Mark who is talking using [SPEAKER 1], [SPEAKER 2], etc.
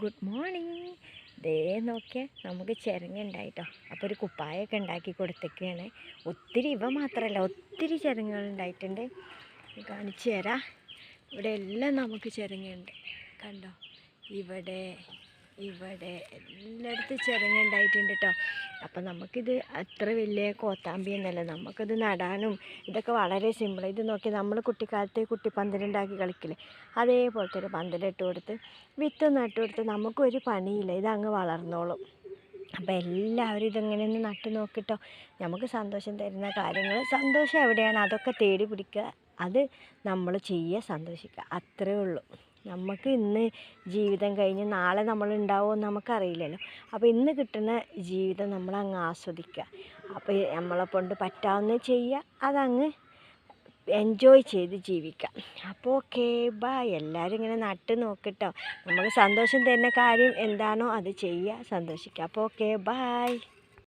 [SPEAKER 1] Good morning. ദേ നോക്കിയാൽ നമുക്ക് ചിരങ്ങ ഉണ്ടായിട്ടോ. അപ്പോൾ ഒരു കുപ്പായൊക്കെ ഉണ്ടാക്കി കൊടുത്തേക്കാണ്. ഒത്തിരി ഇവ മാത്രമല്ല, ഒത്തിരി ചിരങ്ങകൾ ഉണ്ടായിട്ടുണ്ട്. കാണിച്ചു തരാം. ഇവിടെ എല്ലാം നമുക്ക് ചിരങ്ങയുണ്ട്. കണ്ടോ, ഇവിടെ ഇവിടെ എല്ലായിടത്തും ചിരങ്ങ ഉണ്ടായിട്ടുണ്ട് കേട്ടോ. അപ്പം നമുക്കിത് അത്ര വലിയ കോത്താമ്പി എന്നല്ല, നമുക്കിത് നടാനും ഇതൊക്കെ വളരെ സിമ്പിൾ. ഇത് നോക്കി നമ്മൾ കുട്ടിക്കാലത്ത് കുട്ടിപ്പന്തലുണ്ടാക്കി കളിക്കില്ലേ, അതേപോലത്തെ ഒരു പന്തലിട്ട് കൊടുത്ത് വിത്ത് നട്ട് കൊടുത്ത് നമുക്കൊരു പണിയില്ല, ഇതങ്ങ് വളർന്നോളും. അപ്പോൾ എല്ലാവരും ഇതിങ്ങനെ ഒന്ന് നട്ട് നോക്കിട്ടോ. നമുക്ക് സന്തോഷം തരുന്ന കാര്യങ്ങൾ, സന്തോഷം എവിടെയാണ് അതൊക്കെ തേടി പിടിക്കുക, അത് നമ്മൾ ചെയ്യുക, സന്തോഷിക്കുക, അത്രേ ഉള്ളൂ. നമുക്ക് ഇന്ന് ജീവിതം കഴിഞ്ഞ് നാളെ നമ്മൾ ഉണ്ടാവുമെന്ന് നമുക്കറിയില്ലല്ലോ. അപ്പോൾ ഇന്ന് കിട്ടുന്ന ജീവിതം നമ്മൾ അങ്ങ് ആസ്വദിക്കുക. അപ്പോൾ നമ്മളെ കൊണ്ട് പറ്റാവുന്നത് ചെയ്യുക, അതങ്ങ് എൻജോയ് ചെയ്ത് ജീവിക്കാം. അപ്പോൾ ഓക്കെ, ബായ്. എല്ലാവരും ഇങ്ങനെ നട്ട് നോക്കിട്ടോ. നമുക്ക് സന്തോഷം തരുന്ന കാര്യം എന്താണോ അത് ചെയ്യുക, സന്തോഷിക്കുക. അപ്പോൾ ഓക്കെ, ബായ്.